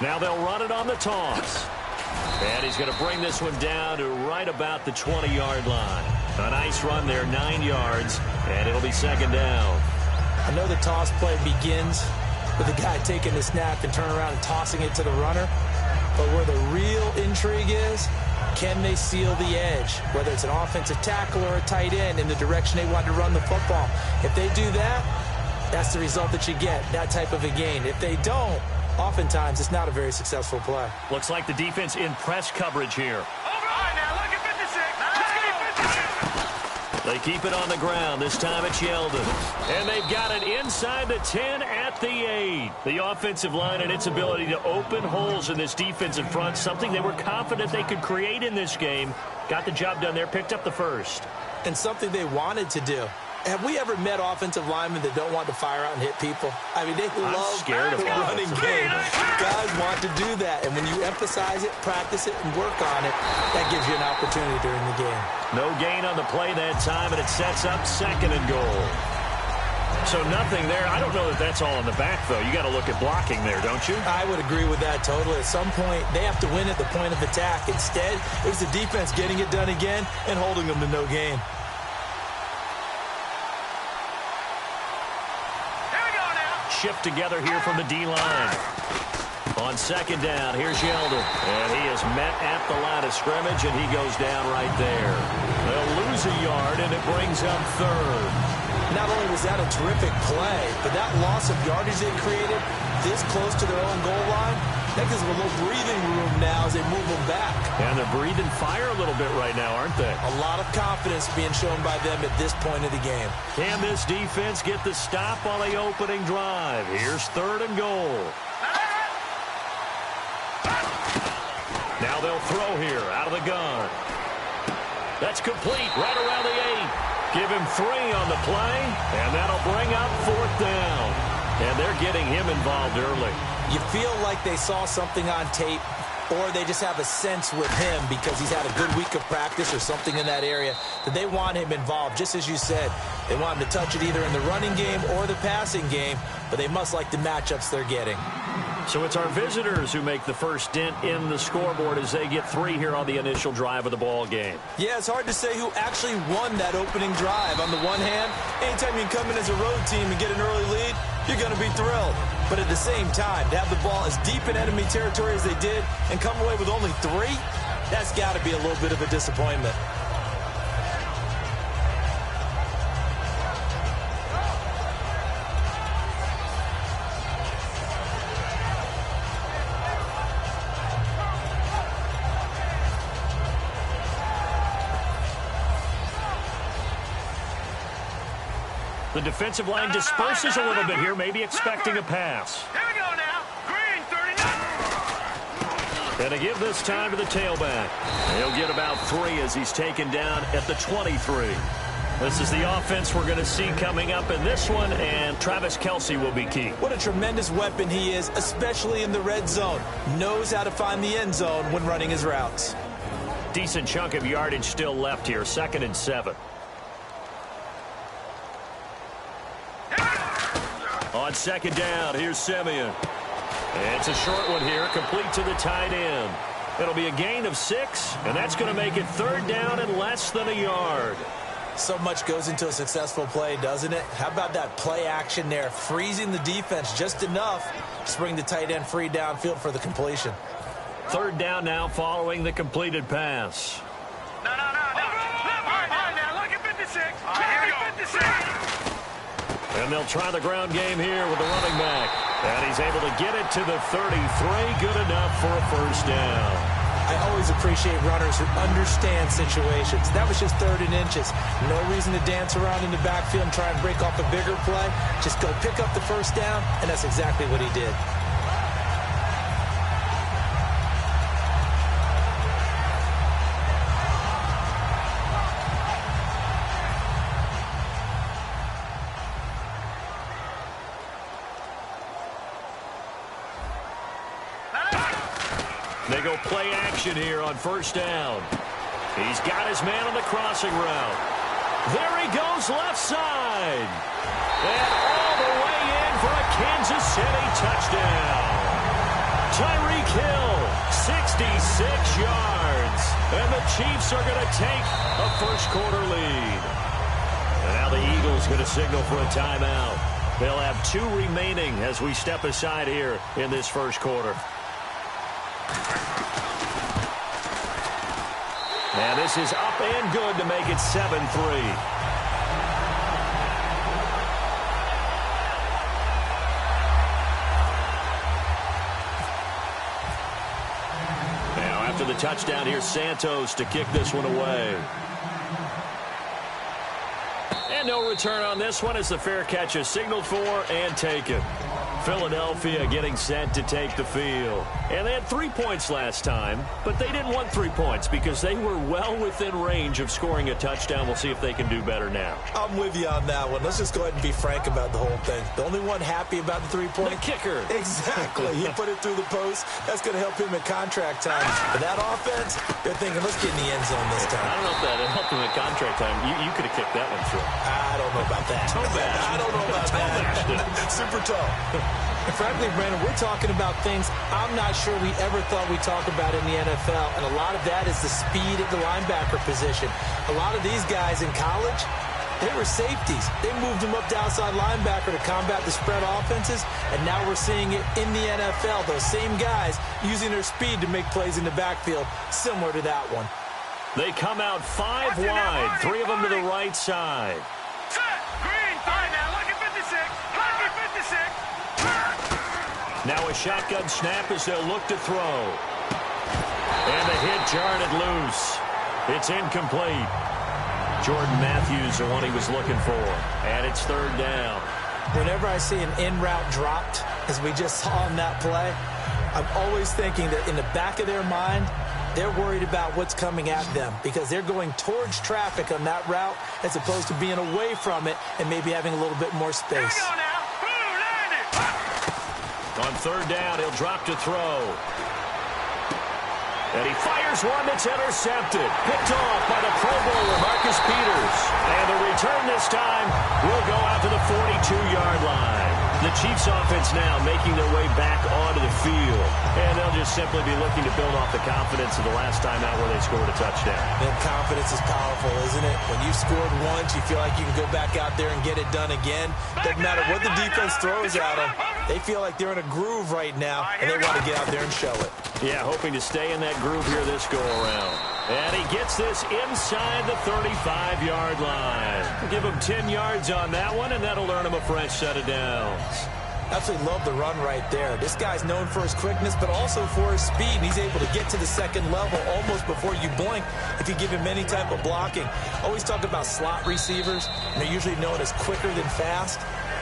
Now they'll run it on the toss. And he's going to bring this one down to right about the 20-yard line. A nice run there, 9 yards, and it'll be second down. I know the toss play begins with the guy taking the snap and turning around and tossing it to the runner. But where the real intrigue is, can they seal the edge, whether it's an offensive tackle or a tight end, in the direction they want to run the football? If they do that, that's the result that you get, that type of a gain. If they don't, oftentimes it's not a very successful play. Looks like the defense in press coverage here. They keep it on the ground. This time it's Yeldon. And they've got it inside the 10 at the 8. The offensive line and its ability to open holes in this defensive front, something they were confident they could create in this game. Got the job done there, picked up the first. And something they wanted to do. Have we ever met offensive linemen that don't want to fire out and hit people? I mean, they love the running game. Guys want to do that. And when you emphasize it, practice it, and work on it, that gives you an opportunity during the game. No gain on the play that time, and it sets up second and goal. So nothing there. I don't know that that's all in the back, though. You got to look at blocking there, don't you? I would agree with that totally. At some point, they have to win at the point of attack. Instead, it was the defense getting it done again and holding them to no gain. Shift together here from the D-line. On second down, here's Yeldon. And he is met at the line of scrimmage, and he goes down right there. They'll lose a yard, and it brings up third. Not only was that a terrific play, but that loss of yardage they created this close to their own goal line, that gives them a little breathing room now as they move them back. And they're breathing fire a little bit right now, aren't they? A lot of confidence being shown by them at this point of the game. Can this defense get the stop on the opening drive? Here's third and goal. Now they'll throw here out of the gun. That's complete right around the 8. Give him 3 on the play, and that'll bring up fourth down. And they're getting him involved early. You feel like they saw something on tape, or they just have a sense with him because he's had a good week of practice or something in that area that they want him involved. Just as you said, they want him to touch it either in the running game or the passing game, but they must like the matchups they're getting. So it's our visitors who make the first dent in the scoreboard as they get 3 here on the initial drive of the ball game. Yeah, it's hard to say who actually won that opening drive. On the one hand, anytime you come in as a road team and get an early lead, you're going to be thrilled. But at the same time, to have the ball as deep in enemy territory as they did and come away with only 3, that's got to be a little bit of a disappointment. The defensive line disperses a little bit here, maybe expecting a pass. Here we go now. Green, 39. And to give this time to the tailback. He'll get about 3 as he's taken down at the 23. This is the offense we're going to see coming up in this one, and Travis Kelce will be key. What a tremendous weapon he is, especially in the red zone. Knows how to find the end zone when running his routes. Decent chunk of yardage still left here, 2nd and 7. On second down, here's Simeon. It's a short one here, complete to the tight end. It'll be a gain of 6, and that's going to make it 3rd down and less than a yard. So much goes into a successful play, doesn't it? How about that play action there, freezing the defense just enough to bring the tight end free downfield for the completion. 3rd down now following the completed pass. No. All right, now, look at 56. Here we go. 56. And they'll try the ground game here with the running back. And he's able to get it to the 33. Good enough for a first down. I always appreciate runners who understand situations. That was just 3rd and inches. No reason to dance around in the backfield and try and break off a bigger play. Just go pick up the first down, and that's exactly what he did. They go play action here on first down. He's got his man on the crossing route. There he goes left side. And all the way in for a Kansas City touchdown. Tyree 6 yards. And the Chiefs are going to take a first-quarter lead. And now the Eagles going to signal for a timeout. They'll have 2 remaining as we step aside here in this first quarter. And this is up and good to make it 7-3. After the touchdown, here's Santos to kick this one away. And no return on this one as the fair catch is signaled for and taken. Philadelphia getting set to take the field. And they had 3 points last time, but they didn't want 3 points because they were well within range of scoring a touchdown. We'll see if they can do better now. I'm with you on that one. Let's just go ahead and be frank about the whole thing. The only one happy about the 3-point? The kicker. Exactly. He put it through the post. That's going to help him at contract time. But that offense, they're thinking, let's get in the end zone this time. I don't know if that helped him at contract time. You could have kicked that one through. I don't know about that. I don't know about that. Super tall. And frankly, Brandon, we're talking about things I'm not sure we ever thought we'd talk about in the NFL, and a lot of that is the speed at the linebacker position. A lot of these guys in college, they were safeties. They moved them up to outside linebacker to combat the spread offenses, and now we're seeing it in the NFL. Those same guys using their speed to make plays in the backfield, similar to that one. They come out 5 wide, 3 of them to the right side. Set. Green. All right, now, lucky 56. Lucky 56. Now a shotgun snap as they'll look to throw. And the hit jarred it loose. It's incomplete. Jordan Matthews, the one he was looking for. And it's 3rd down. Whenever I see an in-route dropped, as we just saw on that play, I'm always thinking that in the back of their mind, they're worried about what's coming at them because they're going towards traffic on that route as opposed to being away from it and maybe having a little bit more space. Here we go now. On 3rd down, he'll drop to throw. And he fires one that's intercepted. Picked off by the Pro Bowler, Marcus Peters. And the return this time will go out to the 42-yard line. The Chiefs offense now making their way back onto the field. And they'll just simply be looking to build off the confidence of the last time out where they scored a touchdown. And confidence is powerful, isn't it? When you've scored once, you feel like you can go back out there and get it done again. Doesn't matter what the defense throws at them. They feel like they're in a groove right now, and they want to get out there and show it. Yeah, hoping to stay in that groove here this go-around. And he gets this inside the 35-yard line. Give him 10 yards on that one, and that'll earn him a fresh set of downs. Absolutely love the run right there. This guy's known for his quickness, but also for his speed. And he's able to get to the second level almost before you blink if you give him any type of blocking. Always talk about slot receivers, and they're usually known as quicker than fast.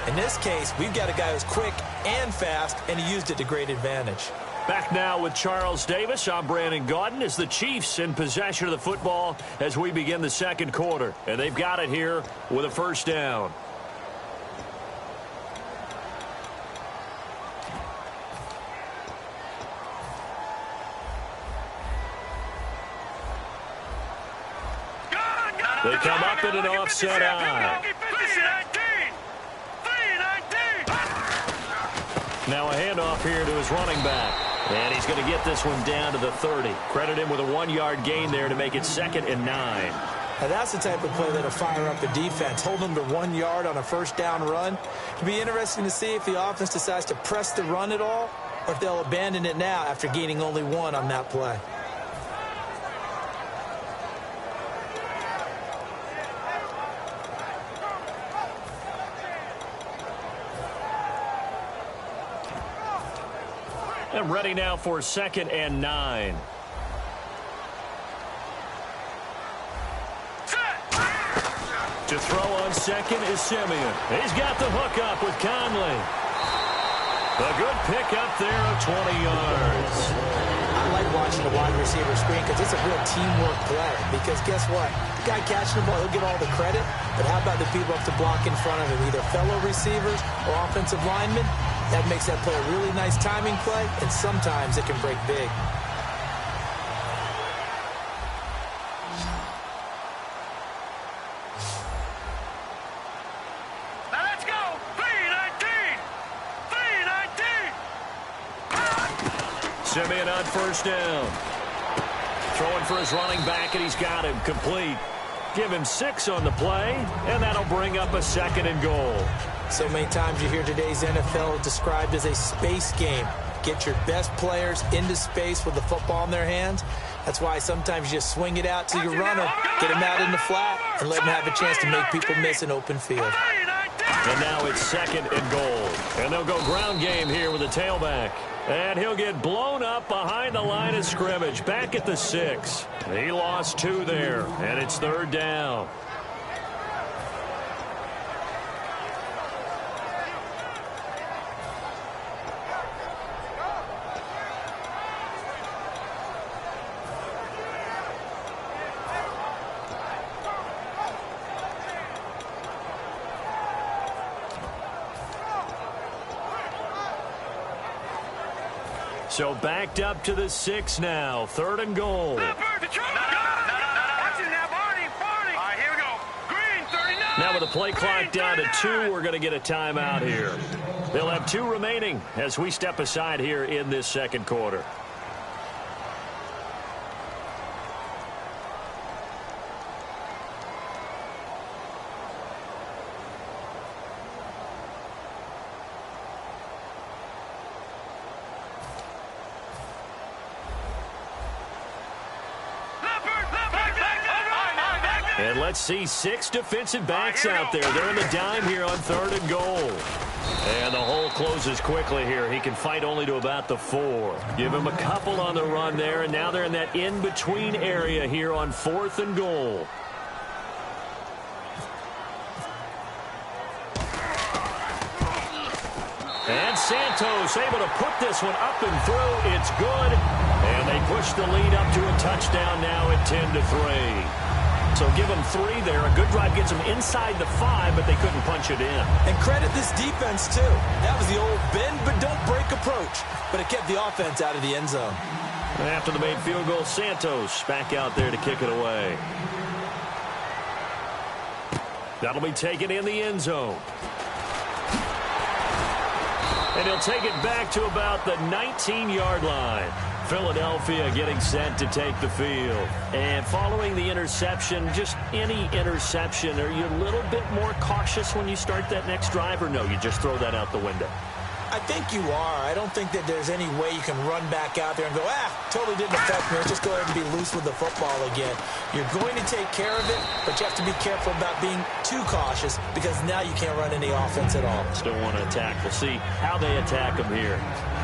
In this case, we've got a guy who's quick and fast, and he used it to great advantage. Back now with Charles Davis. I'm Brandon Gaudin as the Chiefs in possession of the football as we begin the second quarter. And they've got it here with a first down. They come up in an offset eye. Now a handoff here to his running back. And he's going to get this one down to the 30. Credit him with a 1-yard gain there to make it 2nd and 9. Now that's the type of play that'll fire up the defense. Hold them to 1 yard on a first down run. It'll be interesting to see if the offense decides to press the run at all or if they'll abandon it now after gaining only 1 on that play. And ready now for 2nd and 9. To throw on second is Simeon. He's got the hook up with Conley. A good pickup there of 20 yards. I like watching the wide receiver screen because it's a real teamwork play. Because guess what? The guy catching the ball, he'll get all the credit. But how about the people up to block in front of him, either fellow receivers or offensive linemen? That makes that play a really nice timing play, and sometimes it can break big. Now let's go. 3-19. 3-19. Simeon on first down. throwing for his running back, and he's got him complete. Give him 6 on the play, and that'll bring up a 2nd and goal. So many times you hear today's NFL described as a space game. Get your best players into space with the football in their hands. That's why sometimes you just swing it out to your runner, get him out in the flat, and let him have a chance to make people miss an open field. And now it's 2nd and goal. And they'll go ground game here with the tailback. And he'll get blown up behind the line of scrimmage, back at the 6. He lost 2 there, and it's 3rd down. So backed up to the 6 now. 3rd and goal. Now with the play clock down to 2, we're going to get a timeout here. They'll have 2 remaining as we step aside here in this 2nd quarter. And let's see 6 defensive backs out there. They're in the dime here on 3rd and goal. And the hole closes quickly here. He can fight only to about the 4. Give him a couple on the run there, and now they're in that in-between area here on 4th and goal. And Santos able to put this one up and through. It's good. And they push the lead up to a touchdown now at 10-3. So give them 3 there. A good drive gets them inside the 5, but they couldn't punch it in. And credit this defense, too. That was the old bend but don't break approach. But it kept the offense out of the end zone. And after the made field goal, Santos back out there to kick it away. That'll be taken in the end zone. And he'll take it back to about the 19-yard line. Philadelphia getting set to take the field. And following the interception, just any interception, are you a little bit more cautious when you start that next drive, or no, you just throw that out the window? I think you are. I don't think that there's any way you can run back out there and go, totally didn't affect me. Let's just go ahead and be loose with the football again. You're going to take care of it, but you have to be careful about being too cautious because now you can't run any offense at all. Still want to attack. We'll see how they attack them here.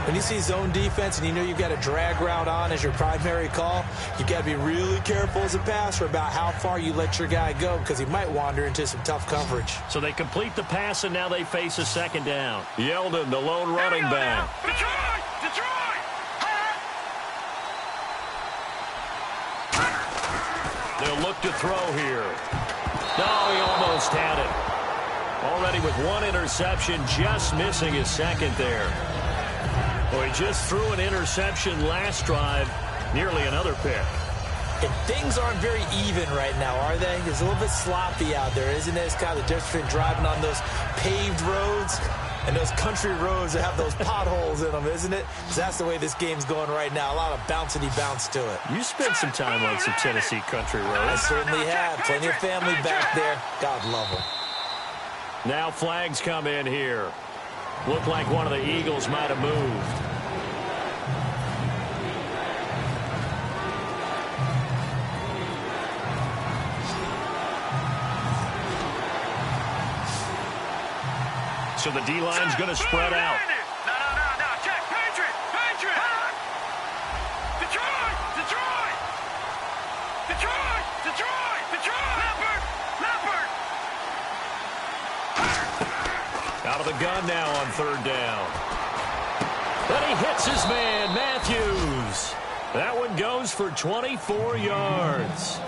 When you see zone defense and you know you've got a drag route on as your primary call, you've got to be really careful as a passer about how far you let your guy go because he might wander into some tough coverage. So they complete the pass, and now they face a 2nd down. Yeldon, the lone running back. Detroit! They'll look to throw here. No, he almost had it. Already with 1 interception, just missing his 2nd there. Well, he just threw an interception last drive, nearly another pick. And things aren't very even right now, are they? It's a little bit sloppy out there, isn't it? It's kind of the difference between driving on those paved roads and those country roads that have those potholes in them, isn't it? Because that's the way this game's going right now. A lot of bouncy bounce to it. You spent some time on some Tennessee country roads. I certainly have. Plenty of family back there. God love them. Now flags come in here. Looked like one of the Eagles might have moved. So the D-line's going to spread out. No. Check. Patriot. Detroit. Leopard. Out of the gun now on 3rd down. But he hits his man, Matthews. That one goes for 24 yards.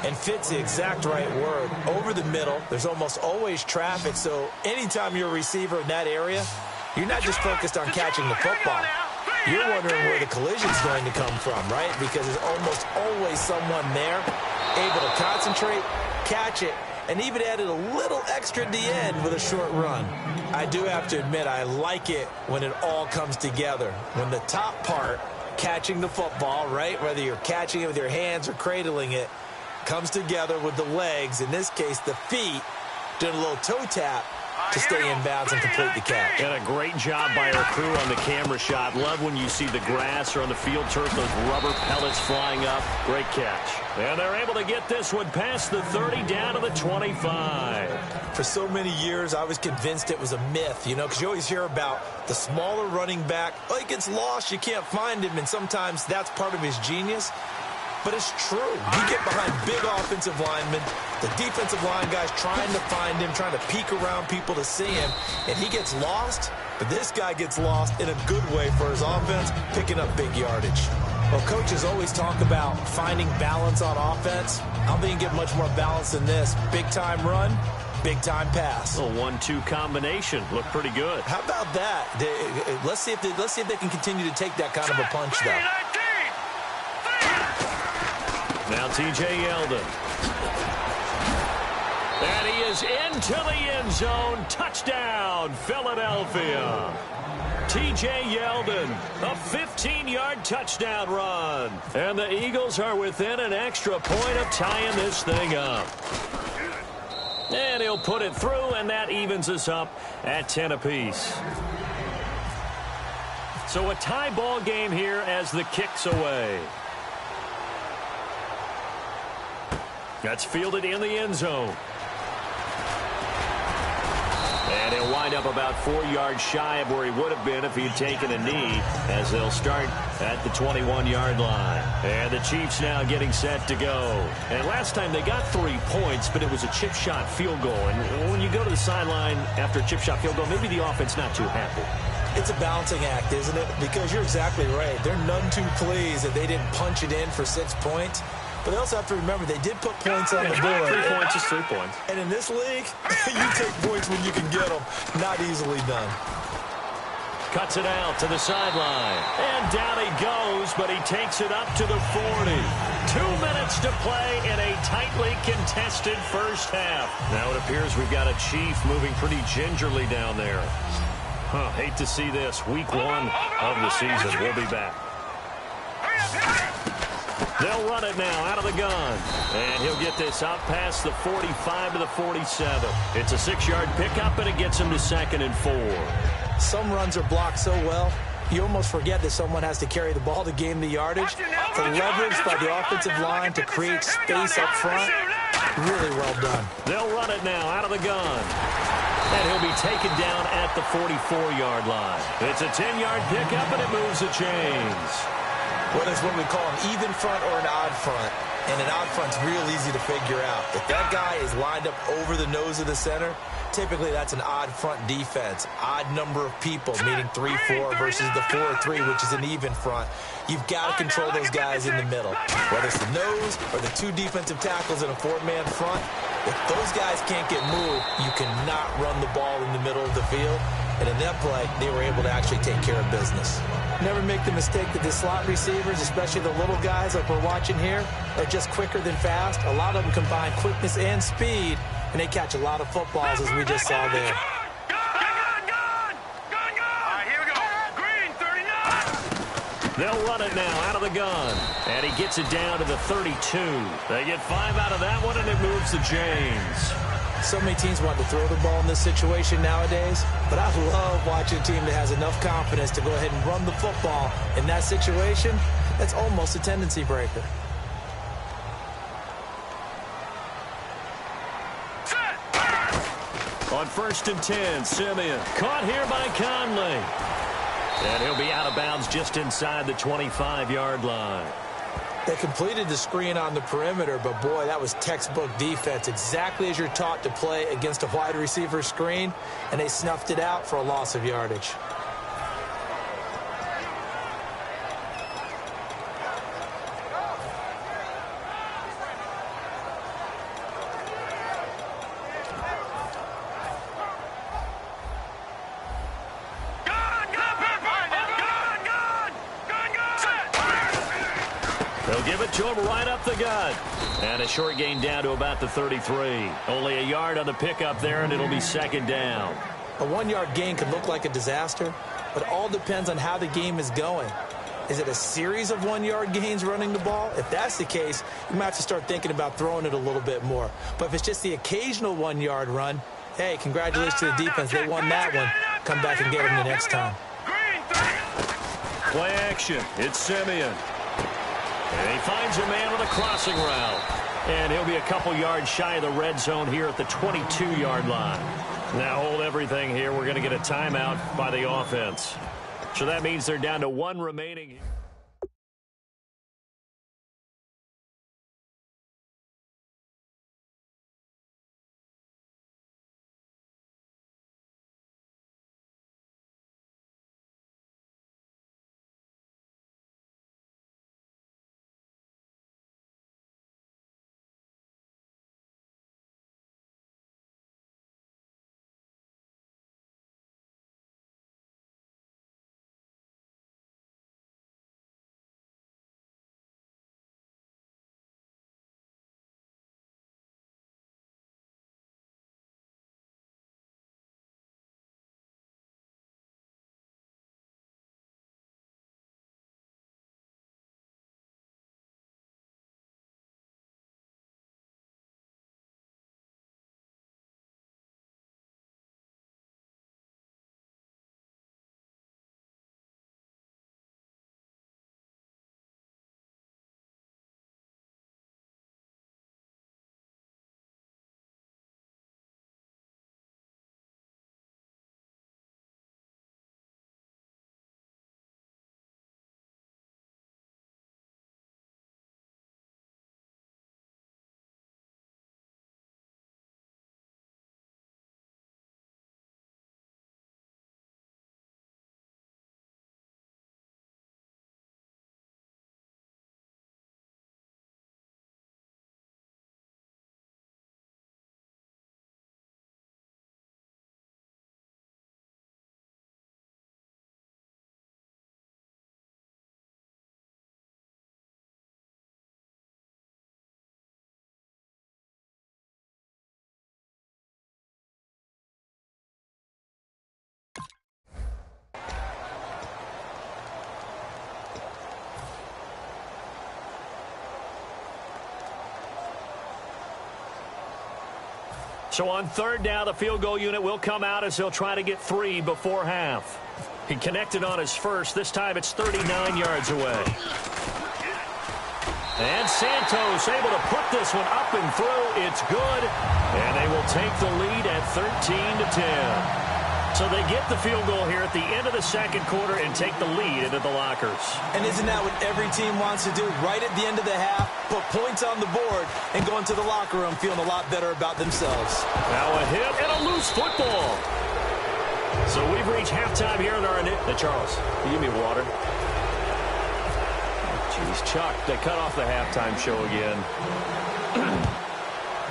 And fits the exact right word. Over the middle, there's almost always traffic, so anytime you're a receiver in that area, you're not just focused on catching the football. You're wondering where the collision's going to come from, right? Because there's almost always someone there able to concentrate, catch it, and even added a little extra at the end with a short run. I do have to admit, I like it when it all comes together. When the top part catching the football, right? Whether you're catching it with your hands or cradling it, comes together with the legs, in this case the feet, doing a little toe tap to stay in bounds and complete the catch. And a great job by our crew on the camera shot. Love when you see the grass or on the field turf, those rubber pellets flying up. Great catch. And they're able to get this one past the 30 down to the 25. For so many years, I was convinced it was a myth, because you always hear about the smaller running back. Oh, he gets lost, you can't find him, and sometimes that's part of his genius. But it's true. You get behind big offensive linemen, the defensive line guys trying to find him, trying to peek around people to see him, and he gets lost. But this guy gets lost in a good way for his offense, picking up big yardage. Well, coaches always talk about finding balance on offense. I don't think you can get much more balance than this. Big-time run, big-time pass. A 1-2 combination. Looked pretty good. How about that? Let's see if they can continue to take that kind of a punch, though. Now T.J. Yeldon. And he is into the end zone. Touchdown, Philadelphia. T.J. Yeldon, a 15-yard touchdown run. And the Eagles are within an extra point of tying this thing up. And he'll put it through, and that evens us up at 10 apiece. So a tie ball game here as the kick's away. That's fielded in the end zone. And he'll wind up about 4 yards shy of where he would have been if he had taken a knee, as they'll start at the 21-yard line. And the Chiefs now getting set to go. And last time they got 3 points, but it was a chip shot field goal. And when you go to the sideline after a chip shot field goal, maybe the offense not too happy. It's a balancing act, isn't it? Because you're exactly right. They're none too pleased that they didn't punch it in for 6 points. But they also have to remember they did put points on the board. 3 points is 3 points. And in this league, you take points when you can get them. Not easily done. Cuts it out to the sideline. And down he goes, but he takes it up to the 40. 2 minutes to play in a tightly contested first half. Now it appears we've got a Chief moving pretty gingerly down there. Hate to see this. Week 1 of the season. We'll be back. They'll run it now out of the gun. And he'll get this out past the 45 to the 47. It's a 6-yard pickup, and it gets him to 2nd and 4. Some runs are blocked so well, you almost forget that someone has to carry the ball to gain the yardage. The leverage by the offensive line to create space up front, really well done. They'll run it now out of the gun. And he'll be taken down at the 44-yard line. It's a 10-yard pickup, and it moves the chains. Well, that's what we call an even front or an odd front. And an odd front's real easy to figure out. If that guy is lined up over the nose of the center, typically that's an odd front defense. Odd number of people, meaning 3-4 versus the 4-3, which is an even front. You've got to control those guys in the middle. Whether it's the nose or the 2 defensive tackles in a 4-man front, if those guys can't get moved, you cannot run the ball in the middle of the field. And in that play, they were able to actually take care of business. Never make the mistake that the slot receivers, especially the little guys like we're watching here, are just quicker than fast. A lot of them combine quickness and speed, and they catch a lot of footballs, as we just saw there. Here we go. Green, 39. They'll run it now out of the gun. And he gets it down to the 32. They get 5 out of that one, and it moves the chains. So many teams want to throw the ball in this situation nowadays, but I love watching a team that has enough confidence to go ahead and run the football. In that situation, that's almost a tendency breaker. On 1st and 10, Simeon caught here by Conley. And he'll be out of bounds just inside the 25-yard line. They completed the screen on the perimeter, but boy, that was textbook defense. Exactly as you're taught to play against a wide receiver screen, and they snuffed it out for a loss of yardage. They'll give it to him right up the gut. And a short gain down to about the 33. Only a yard on the pickup there, and it'll be 2nd down. A 1-yard gain could look like a disaster, but it all depends on how the game is going. Is it a series of 1-yard gains running the ball? If that's the case, you might have to start thinking about throwing it a little bit more. But if it's just the occasional 1-yard run, hey, congratulations to the defense. They won that one. Come back and get them the next time. Play action. It's Simeon. And he finds a man on the crossing route. And he'll be a couple yards shy of the red zone here at the 22-yard line. Now hold everything here. We're going to get a timeout by the offense. So that means they're down to 1 remaining. So on third down, the field goal unit will come out as he'll try to get 3 before half. He connected on his first. This time it's 39 yards away. And Santos able to put this one up and through. It's good. And they will take the lead at 13-10. So they get the field goal here at the end of the second quarter and take the lead into the lockers. And isn't that what every team wants to do? Right at the end of the half, put points on the board and go into the locker room feeling a lot better about themselves. Now a hit and a loose football. So we've reached halftime here in our... Hey, Charles, can you give me water? Jeez, Chuck, they cut off the halftime show again.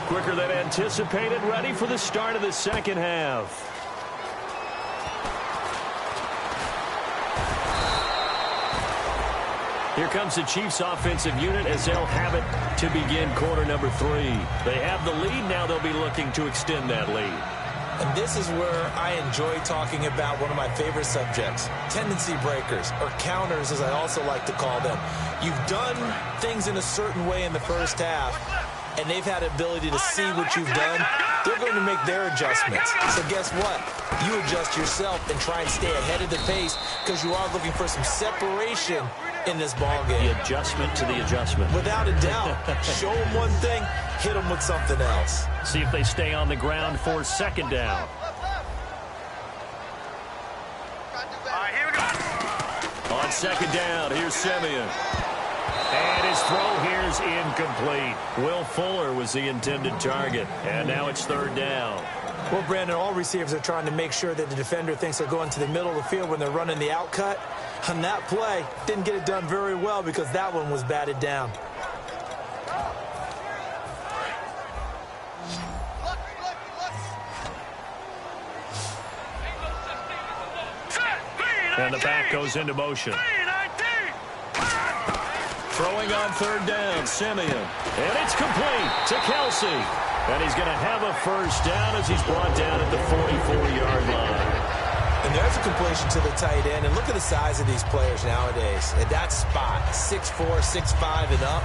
Quicker than anticipated, ready for the start of the second half. Here comes the Chiefs offensive unit as they'll have it to begin quarter number 3. They have the lead. Now they'll be looking to extend that lead. And this is where I enjoy talking about one of my favorite subjects, tendency breakers, or counters as I also like to call them. You've done things in a certain way in the first half, and they've had the ability to see what you've done. They're going to make their adjustments. So guess what? You adjust yourself and try and stay ahead of the pace because you are looking for some separation in this ball game. The adjustment to the adjustment. Without a doubt. Show them one thing, hit them with something else. See if they stay on the ground for second down. Here we go. On second down, here's Simeon. And his throw here's incomplete. Will Fuller was the intended target. And now it's third down. Well, Brandon, all receivers are trying to make sure that the defender thinks they're going to the middle of the field when they're running the out cut. On that play, didn't get it done very well because that one was batted down. And the back goes into motion. Throwing on third down, Simeon. And it's complete to Kelsey. And he's going to have a first down as he's brought down at the 44-yard line. And there's a completion to the tight end. And look at the size of these players nowadays. At that spot, 6'4", 6'5", and up.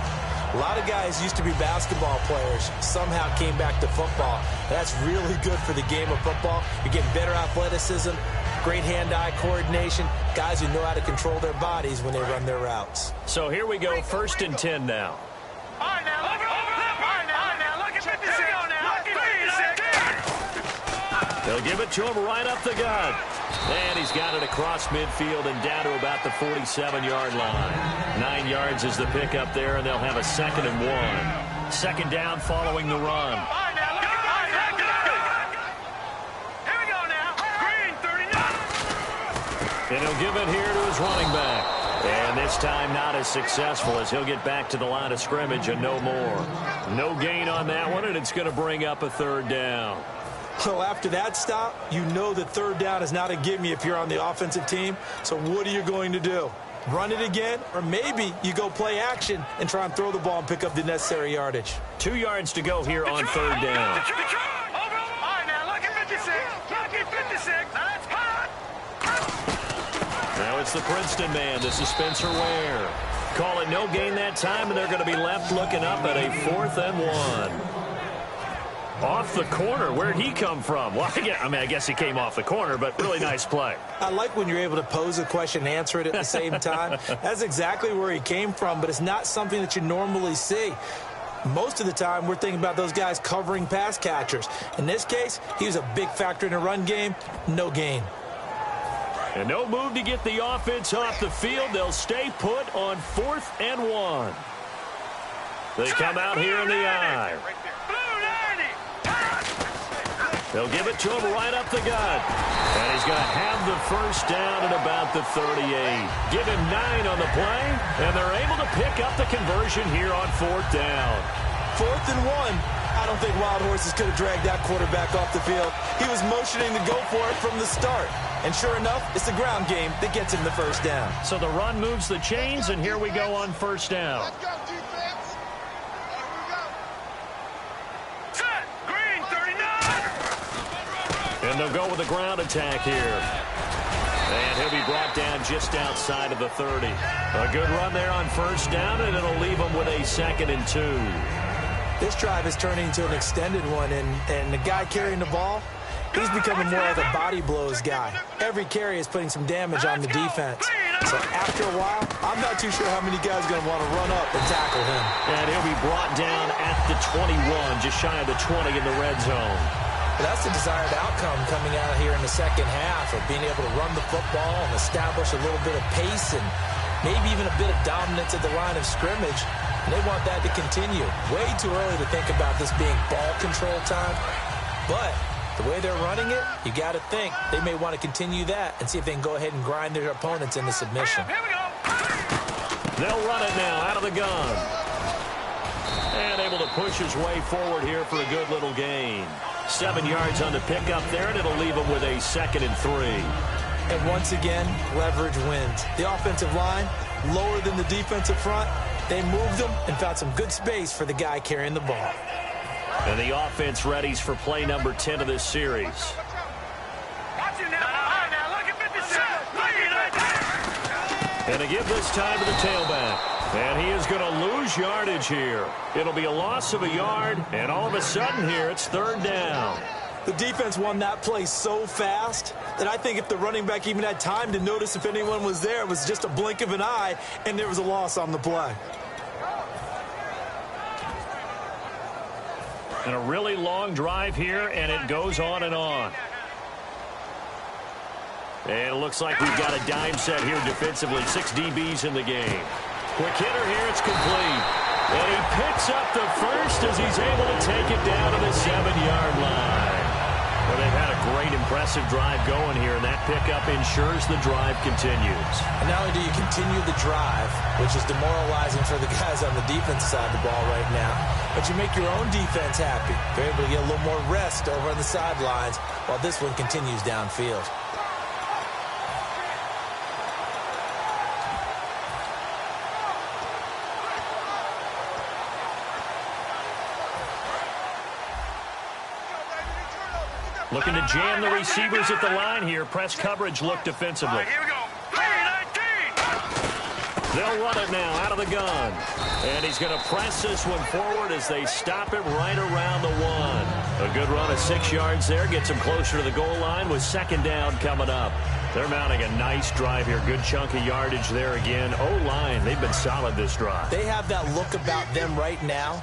A lot of guys used to be basketball players, somehow came back to football. That's really good for the game of football. You're getting better athleticism, great hand-eye coordination, guys who know how to control their bodies when they run their routes. So here we go, 1st and 10 now. All right, now, look at 56. Look at 56. They'll give it to him right up the gut. And he's got it across midfield and down to about the 47-yard line. 9 yards is the pickup there, and they'll have a 2nd and 1. 2nd down following the run. All right, now, look at here we go now. Green, 39. And he'll give it here to his running back. And this time not as successful as he'll get back to the line of scrimmage and no more. No gain on that one, and it's going to bring up a 3rd down. Well, after that stop, you know that 3rd down is not a gimme if you're on the offensive team. So what are you going to do? Run it again? Or maybe you go play action and try and throw the ball and pick up the necessary yardage. 2 yards to go here on 3rd down. All right, now, look at 56. Look at 56. That's hot. Now it's the Princeton man. This is Spencer Ware. Call it no gain that time, and they're going to be left looking up at a 4th and 1. Off the corner. Where'd he come from? Well, I guess he came off the corner, but really nice play. I like when you're able to pose a question and answer it at the same time. That's exactly where he came from, but it's not something that you normally see. Most of the time, we're thinking about those guys covering pass catchers. In this case, he was a big factor in the run game. No gain. And no move to get the offense off the field. They'll stay put on 4th and 1. They come out here in the eye. They'll give it to him right up the gut. And he's going to have the 1st down at about the 38. Give him 9 on the play, and they're able to pick up the conversion here on 4th down. 4th and 1. I don't think Wild Horses could have dragged that quarterback off the field. He was motioning to go for it from the start. And sure enough, it's the ground game that gets him the 1st down. So the run moves the chains, and here we go on 1st down. Let's go, defense. Set. Green, 39. And they'll go with a ground attack here. And he'll be brought down just outside of the 30. A good run there on 1st down, and it'll leave him with a 2nd and 2. This drive is turning into an extended one, and the guy carrying the ball, he's becoming more like a body blows guy. Every carry is putting some damage on the defense. So after a while, I'm not too sure how many guys are going to want to run up and tackle him. And he'll be brought down at the 21, just shy of the 20 in the red zone. But that's the desired outcome coming out here in the 2nd half of being able to run the football and establish a little bit of pace and maybe even a bit of dominance at the line of scrimmage. And they want that to continue. Way too early to think about this being ball control time. But the way they're running it, you got to think they may want to continue that and see if they can go ahead and grind their opponents into submission. Here we go. They'll run it now out of the gun. And able to push his way forward here for a good little gain. 7 yards on the pickup there, and it'll leave him with a 2nd and 3. And once again, leverage wins. The offensive line, lower than the defensive front. They moved them and found some good space for the guy carrying the ball. And the offense readies for play number 10 of this series. Watch it now. All right, now, look at 56. And they give this time to the tailback. And he is going to lose yardage here. It'll be a loss of a yard, and all of a sudden here, it's 3rd down. The defense won that play so fast that I think if the running back even had time to notice if anyone was there, it was just a blink of an eye, and there was a loss on the play. And a really long drive here, and it goes on and on. And it looks like we've got a dime set here defensively. 6 DBs in the game. Quick hitter here, it's complete. And he picks up the 1st as he's able to take it down to the 7-yard line. Well, they've had a great, impressive drive going here, and that pickup ensures the drive continues. And not only do you continue the drive, which is demoralizing for the guys on the defense side of the ball right now, but you make your own defense happy. They're able to get a little more rest over on the sidelines while this one continues downfield. Looking to jam the receivers at the line here. Press coverage look defensively. Here we go. 3-19. They'll run it now out of the gun. And he's going to press this one forward as they stop him right around the 1. A good run of 6 yards there. Gets him closer to the goal line with second down coming up. They're mounting a nice drive here. Good chunk of yardage there again. O-line, they've been solid this drive. They have that look about them right now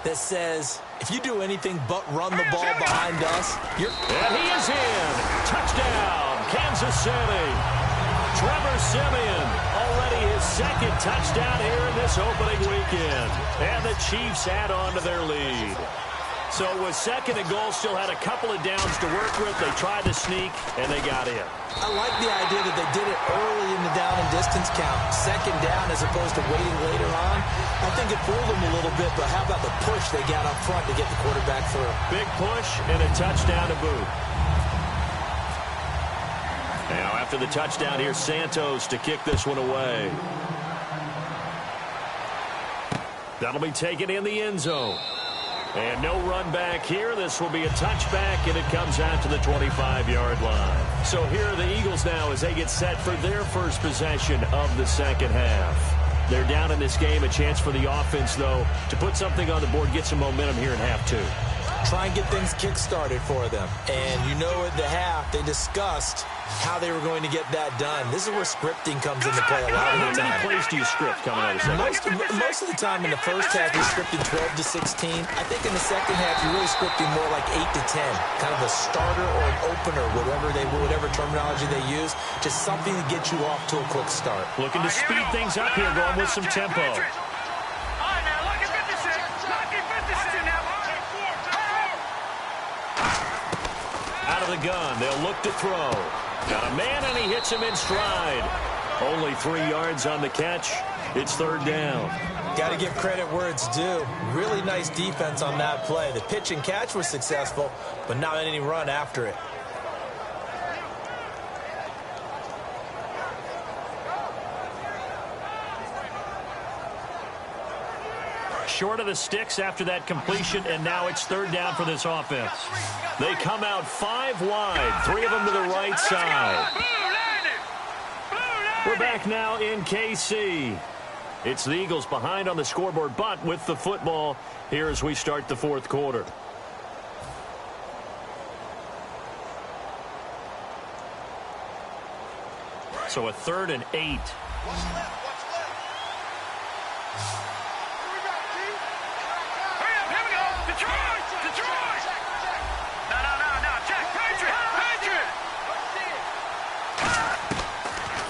that says, if you do anything but run the ball behind us, you're... And he is in. Touchdown, Kansas City. Trevor Siemian, already his second touchdown here in this opening weekend. And the Chiefs add on to their lead. So it was second and goal, still had a couple of downs to work with. They tried to sneak, and they got in. I like the idea that they did it early in the down and distance count. Second down as opposed to waiting later on. I think it fooled them a little bit, but how about the push they got up front to get the quarterback through? Big push and a touchdown to boot. Now after the touchdown, here's Santos to kick this one away. That'll be taken in the end zone. And no run back here. This will be a touchback, and it comes out to the 25-yard line. So here are the Eagles now as they get set for their first possession of the second half. They're down in this game. A chance for the offense, though, to put something on the board, get some momentum here in half 2. Try and get things kick-started for them. And you know at the half, they discussed how they were going to get that done. This is where scripting comes into play a lot of the time. How many plays do you script coming out of the second? Most of the time in the first half, you're scripting 12 to 16. I think in the second half, you're really scripting more like 8 to 10. Kind of a starter or an opener, whatever terminology they use. Just something to get you off to a quick start. Looking to speed things up here, going with some tempo. Out of the gun, they'll look to throw. Got a man, and he hits him in stride. Only 3 yards on the catch. It's third down. Got to give credit where it's due. Really nice defense on that play. The pitch and catch was successful, but not any run after it. Short of the sticks after that completion, and now it's third down for this offense. They come out 5 wide, 3 of them to the right side. We're back now in KC. It's the Eagles behind on the scoreboard, but with the football here as we start the fourth quarter. So a 3rd and 8.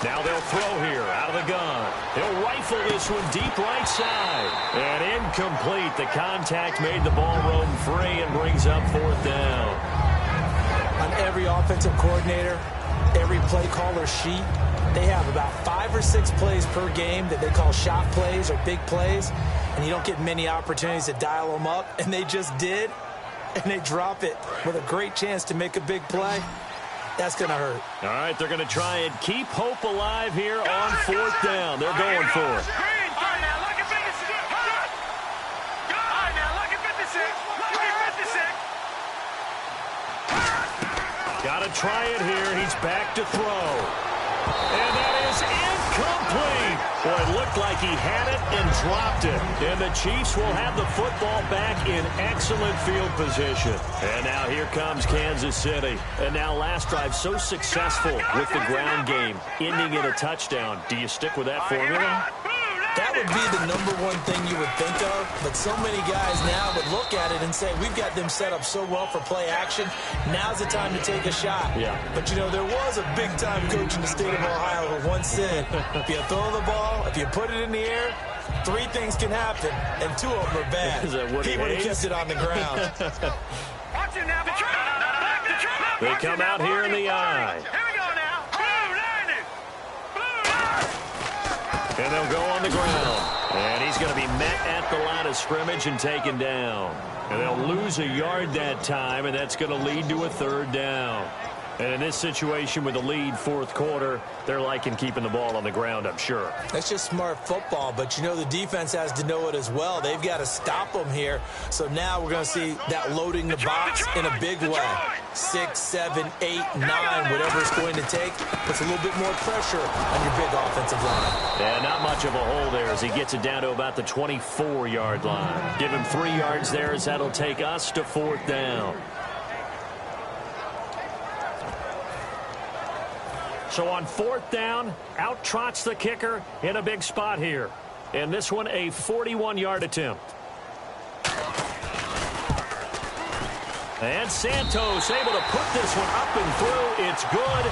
Now they'll throw here out of the gun. He'll rifle this one deep right side. And incomplete. The contact made the ball roam free and brings up fourth down. On every offensive coordinator, every play caller sheet, they have about 5 or 6 plays per game that they call shot plays or big plays. And you don't get many opportunities to dial them up. And they just did. And they drop it with a great chance to make a big play. That's going to hurt. All right, they're going to try and keep hope alive here on fourth down. They're going for it. Got to try it here. He's back to throw. And that is incomplete. Boy, it looked like he had it and dropped it. And the Chiefs will have the football back in excellent field position. And now here comes Kansas City. And now last drive so successful with the ground game, ending in a touchdown. Do you stick with that formula? That would be the #1 thing you would think of, but so many guys now would look at it and say, we've got them set up so well for play action, now's the time to take a shot. Yeah. But, you know, there was a big-time coach in the state of Ohio who once said, if you throw the ball, if you put it in the air, 3 things can happen, and 2 of them are bad. He would have kept it on the ground. They come out here in the eye. And they'll go on the ground. And he's going to be met at the line of scrimmage and taken down. And they'll lose a yard that time, and that's going to lead to a third down. And in this situation with the lead fourth quarter, they're liking keeping the ball on the ground, I'm sure. That's just smart football, but you know the defense has to know it as well. They've got to stop them here. So now we're going to see that loading the box in a big way. 6, 7, 8, 9, whatever it's going to take. Puts a little bit more pressure on your big offensive line. Yeah, not much of a hole there as he gets it down to about the 24-yard line. Give him 3 yards there as that'll take us to 4th down. So on 4th down, out trots the kicker in a big spot here. And this one a 41-yard attempt. And Santos able to put this one up and through. It's good,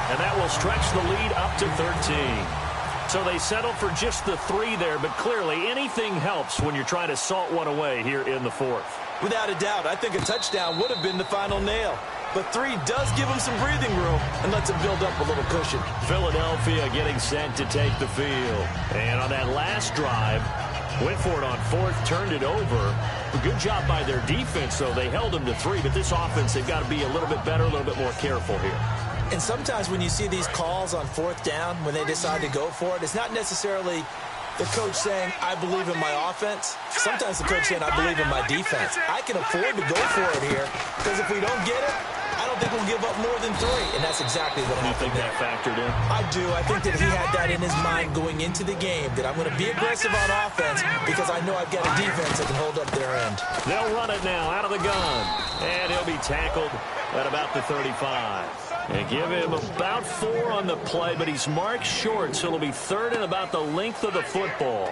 and that will stretch the lead up to 13. So they settle for just the 3 there, but clearly anything helps when you're trying to salt one away here in the 4th. Without a doubt, I think a touchdown would have been the final nail. But 3 does give them some breathing room and lets them build up a little cushion. Philadelphia getting set to take the field. And on that last drive, went for it on 4th, turned it over. A good job by their defense, though. They held them to 3, but this offense, they've got to be a little bit better, a little bit more careful here. And sometimes when you see these calls on 4th down, when they decide to go for it, it's not necessarily the coach saying, I believe in my offense. Sometimes the coach saying, I believe in my defense. I can afford to go for it here because if we don't get it, I don't think we'll give up more than 3. And that's exactly what happened. You think that factored in? I do. I think that he had that in his mind going into the game, that I'm going to be aggressive on offense because I know I've got a defense that can hold up their end. They'll run it now out of the gun. And he'll be tackled at about the 35. And give him about 4 on the play, but he's marked short, so it'll be 3rd and about the length of the football.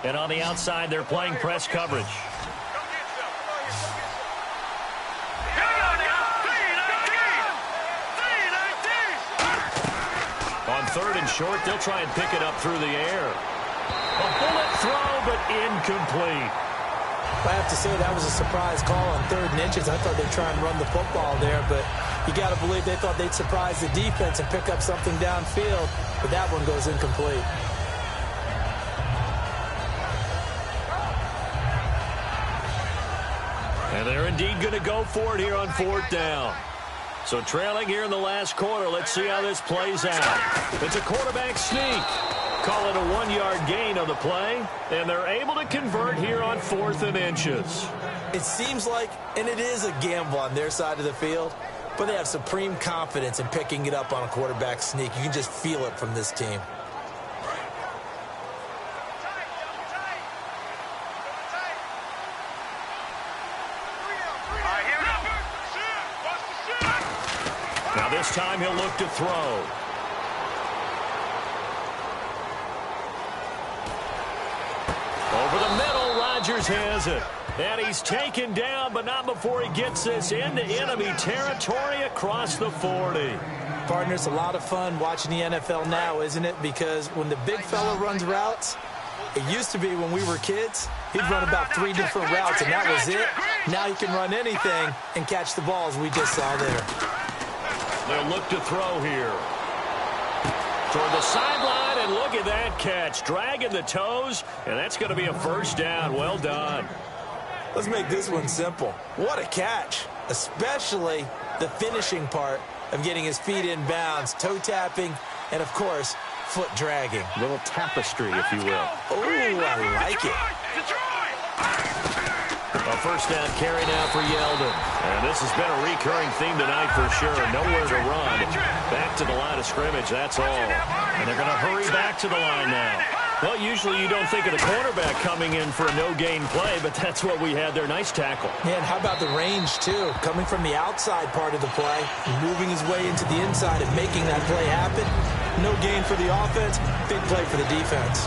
And on the outside, they're playing press coverage. On 3rd and short, they'll try and pick it up through the air. A bullet throw, but incomplete. I have to say that was a surprise call on 3rd and inches. I thought they'd try and run the football there, but you got to believe they thought they'd surprise the defense and pick up something downfield, but that one goes incomplete. And they're indeed going to go for it here on 4th down. So trailing here in the last quarter, let's see how this plays out. It's a quarterback sneak. Call it a 1-yard gain on the play, and they're able to convert here on 4th and inches. It seems like, and it is a gamble on their side of the field, but they have supreme confidence in picking it up on a quarterback sneak. You can just feel it from this team. Now this time he'll look to throw. Over the middle, Rodgers has it. And he's taken down, but not before he gets this into enemy territory across the 40. Partner, it's a lot of fun watching the NFL now, isn't it? Because when the big fella runs routes, it used to be when we were kids, he'd run about 3 different routes, and that was it. Now he can run anything and catch the balls we just saw there. They'll look to throw here. Toward the sideline, and look at that catch. Dragging the toes, and that's going to be a 1st down. Well done. Let's make this one simple. What a catch, especially the finishing part of getting his feet in bounds, toe tapping, and, of course, foot dragging. A little tapestry, if you will. Oh, I like it. A 1st down carry now for Yeldon. And this has been a recurring theme tonight for sure. Nowhere to run. Back to the line of scrimmage, that's all. And they're going to hurry back to the line now. Well, usually you don't think of the cornerback coming in for a no-gain play, but that's what we had there. Nice tackle. Man, how about the range, too? Coming from the outside part of the play, moving his way into the inside and making that play happen. No gain for the offense, big play for the defense.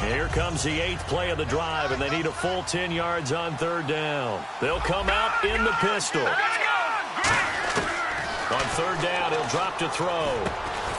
Here comes the 8th play of the drive, and they need a full 10 yards on 3rd down. They'll come out in the pistol. On 3rd down, he'll drop to throw.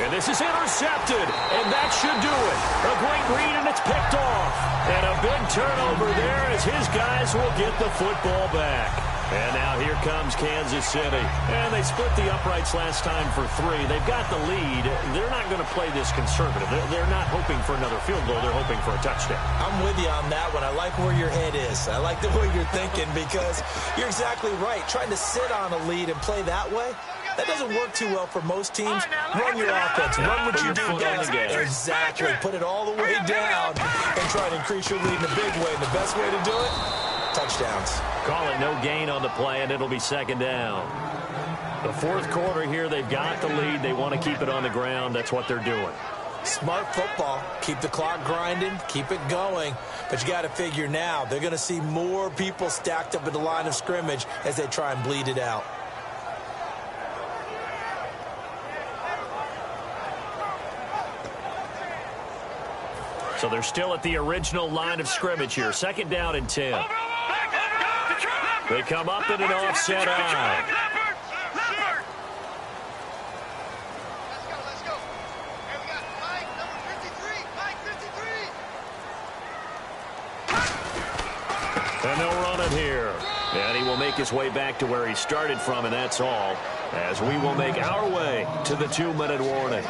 And this is intercepted, and that should do it. A great read, and it's picked off. And a big turnover there as his guys will get the football back. And now here comes Kansas City. And they split the uprights last time for 3. They've got the lead. They're not going to play this conservative. They're not hoping for another field goal. They're hoping for a touchdown. I'm with you on that one. I like where your head is. I like the way you're thinking because you're exactly right. Trying to sit on a lead and play that way, that doesn't work too well for most teams. Run your offense. Run what you do best. Exactly. Put it all the way down and try to increase your lead in a big way. And the best way to do it, touchdowns. Call it no gain on the play, and it'll be second down. The fourth quarter here, they've got the lead. They want to keep it on the ground. That's what they're doing. Smart football. Keep the clock grinding. Keep it going. But you got to figure now, they're going to see more people stacked up at the line of scrimmage as they try and bleed it out. So they're still at the original line of scrimmage here. Second down and 10. They come up in an offset eye. Let's go. Here we got Mike, number 53. Mike, 53. And they'll run it here. And he will make his way back to where he started from, and that's all. As we will make our way to the 2-minute warning.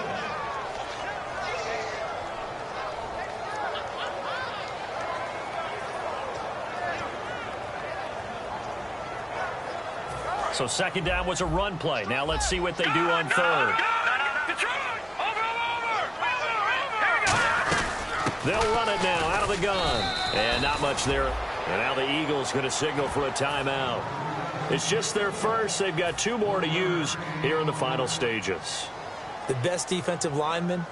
So second down was a run play. Now let's see what they do on third. They'll run it now out of the gun. And not much there. And now the Eagles going to signal for a timeout. It's just their first. They've got 2 more to use here in the final stages. The best defensive linemen,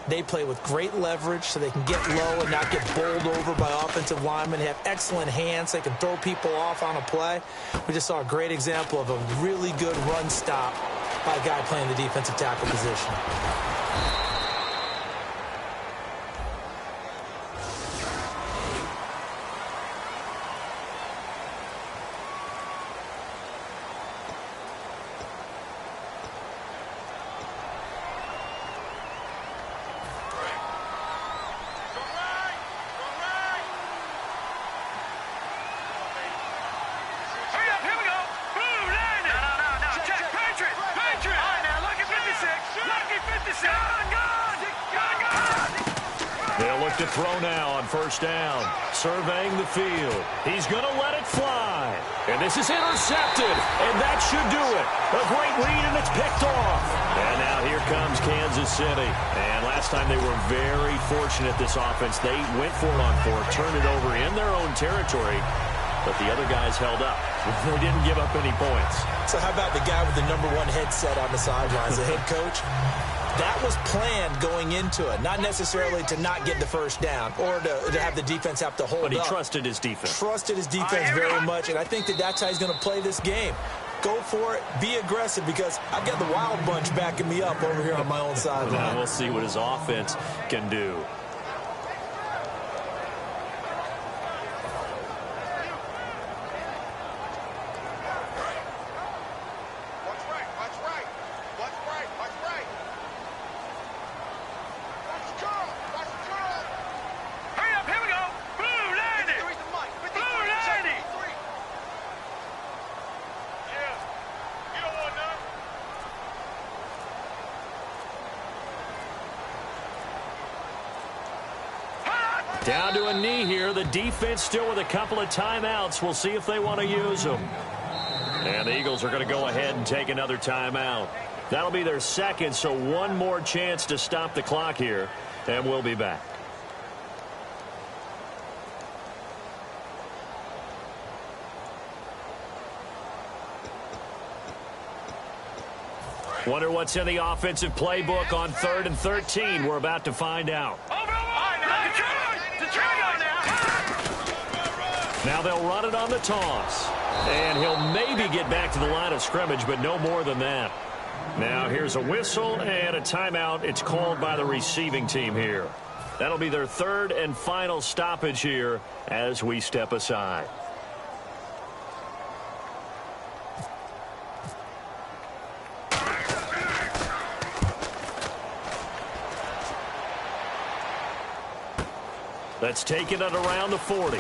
they play with great leverage so they can get low and not get bowled over by offensive linemen. They have excellent hands. They can throw people off on a play. We just saw a great example of a really good run stop by a guy playing the defensive tackle position. They'll look to throw now on first down. Surveying the field. He's going to let it fly. And this is intercepted. And that should do it. A great read, and it's picked off. And now here comes Kansas City. And last time they were very fortunate, this offense. They went for it on 4, turned it over in their own territory. But the other guys held up. They didn't give up any points. So how about the guy with the number 1 headset on the sidelines, the head coach? That was planned going into it, not necessarily to not get the first down or to have the defense have to hold up. But he trusted his defense. Trusted his defense very much, and I think that's how he's going to play this game. Go for it. Be aggressive because I've got the Wild Bunch backing me up over here on my own sideline. Now we'll see what his offense can do. Down to a knee here. The defense still with a couple of timeouts. We'll see if they want to use them. And the Eagles are going to go ahead and take another timeout. That'll be their second, so one more chance to stop the clock here. And we'll be back. Wonder what's in the offensive playbook on 3rd and 13. We're about to find out. Now they'll run it on the toss. And he'll maybe get back to the line of scrimmage, but no more than that. Now here's a whistle and a timeout. It's called by the receiving team here. That'll be their 3rd and final stoppage here as we step aside. Let's take it at around the 40.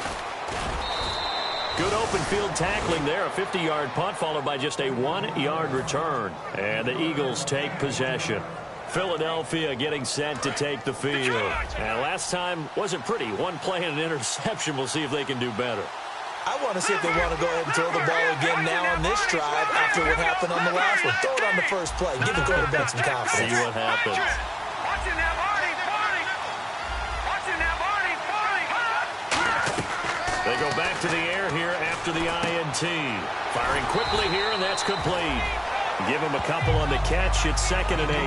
Good open field tackling there. A 50-yard punt followed by just a 1-yard return. And the Eagles take possession. Philadelphia getting set to take the field. And last time wasn't pretty. One play and an interception. We'll see if they can do better. I want to see if they want to go ahead and throw the ball again now on this drive after what happened on the last one. Throw it on the first play. Give the quarterback some confidence. See what happens. Watching that, Barney. Watching that, Barney. They go back to the air here after the INT. Firing quickly here, and that's complete. Give him a couple on the catch. It's 2nd and 8.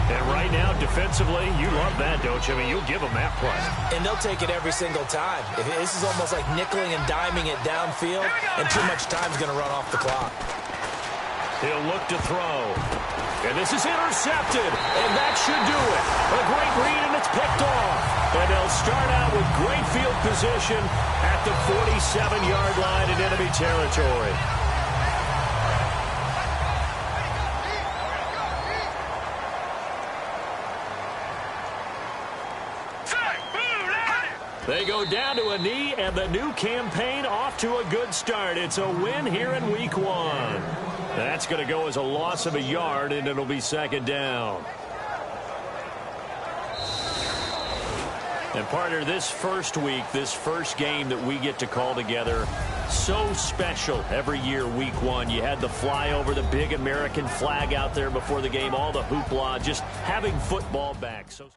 And right now, defensively, you love that, don't you? I mean, you'll give them that play. And they'll take it every single time. This is almost like nickeling and diming it downfield, and too much time's going to run off the clock. He'll look to throw. And this is intercepted. And that should do it. A great read, and it's picked off. And they'll start out with great field position at the 47-yard line in enemy territory. They go down to a knee, and the new campaign off to a good start. It's a win here in Week 1. That's going to go as a loss of a yard, and it'll be 2nd down. And partner, this first week, this first game that we get to call together, so special every year, Week 1. You had the flyover, the big American flag out there before the game, all the hoopla, just having football back. So